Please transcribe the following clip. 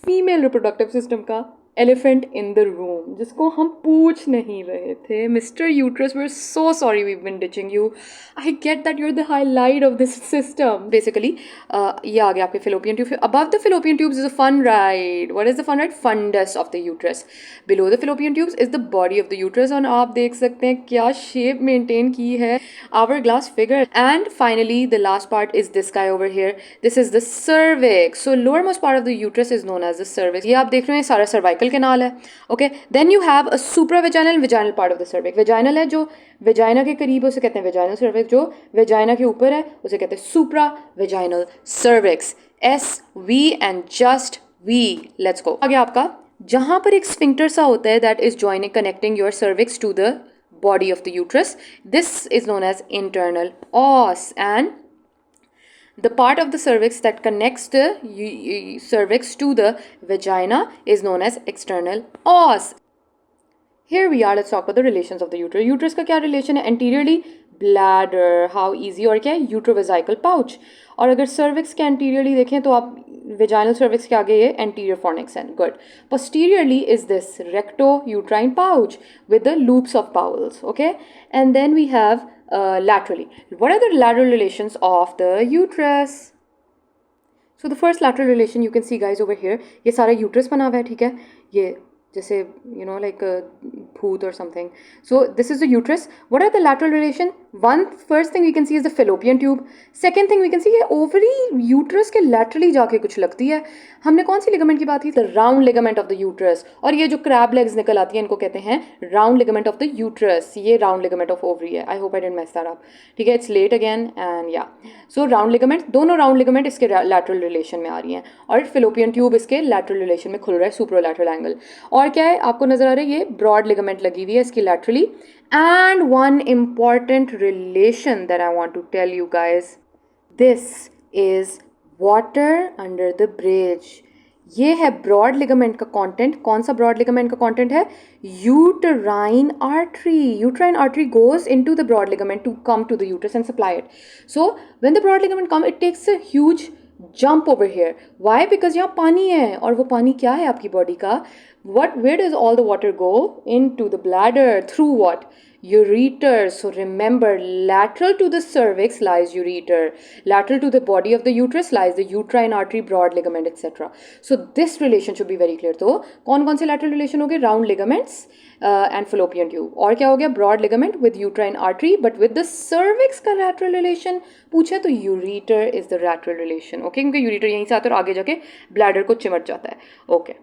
Female reproductive system का elephant in the room, जिसको हम पूछ नहीं रहे थे. Mister uterus, we are so sorry we been ditching you. I get that you are the highlight of this system. Basically ये आ गया आपके fallopian tube. Above the fallopian tubes is a fun ride. What is the fun ride? Fundus of the uterus. Below the fallopian tubes is the body of the uterus. और आप देख सकते हैं क्या शेप मेंटेन की है, hour glass figure. And finally the last part is this guy over here. This is the cervix. So lower most part of the uterus is known as the cervix. ये आप देख रहे हैं सारा cervical canal है. Okay, then you have a supravaginal vaginal part of the cervix. Vaginal है जो vagina के करीब है उसे कहते हैं वेजाइनल सर्विक्स. जो वेजाइना के ऊपर है उसे कहते हैं supra vaginal cervix. S V and just V. Let's go. आगे आपका जहां पर एक स्फिंक्टर सा होता है that is joining connecting your cervix to the body of the uterus. This is known as internal os, and the part of the cervix that connects the cervix to the vagina is known as external os. Here we are. Let's talk about the relations of the uterus. Uterus का क्या relation है? Anteriorly bladder. How easy. और क्या है? Uterovesical pouch. और अगर cervix के anteriorly देखें तो आप vaginal cervix के आगे ये anterior fornix है. Good. Posteriorly is this recto-uterine pouch with the loops of bowels. Okay. And then we have laterally. What are the lateral relations of the uterus? So the first lateral relation you can see guys over here. ये सारा uterus बना हुआ है, ठीक है. ये जैसे you know like a bhoot or something. So this is the uterus. What are the lateral relation? One first thing we can see is the fallopian tube. Second thing we can see ये ovary uterus के laterally जाके कुछ लगती है. हमने कौन सी ligament की बात की? The round ligament of the uterus. और ये जो crab legs निकल आती है इनको कहते हैं round ligament of the uterus. ये round ligament of ovary है. I hope I didn't mess that up. ठीक है, it's late again and yeah. So round ligament, दोनों round ligament इसके lateral relation में आ रही हैं और fallopian tube इसके lateral relation में खुल रहा है, supralateral angle. और क्या है आपको नजर आ रहा है? ये ब्रॉड लिगामेंट लगी हुई है इसकी laterally. And one important relation that I want to tell you guys, this is water under the bridge. ये है ब्रॉड लिगामेंट का कंटेंट. कौन सा ब्रॉड लिगामेंट का कंटेंट है? Uterine artery. Uterine artery goes into the broad ligament to come to the uterus and supply it. So when the broad ligament come, it takes a huge jump over here. Why? Because यहाँ पानी है और वो पानी क्या है आपकी body का? Where does all the water go? Into the bladder. Through what? Ureter. So remember, lateral to the cervix lies ureter. Lateral to the body of the uterus lies the uterine artery, broad ligament, etc. So this relation should be very clear. तो कौन से lateral relation हो गए? Round ligaments and fallopian tube. और क्या हो गया? Broad ligament with uterine artery, but with the cervix का lateral relation पूछे तो ureter is the lateral relation. Okay, क्योंकि ureter यहीं से आता है और आगे जाके bladder को चिमट जाता है. Okay.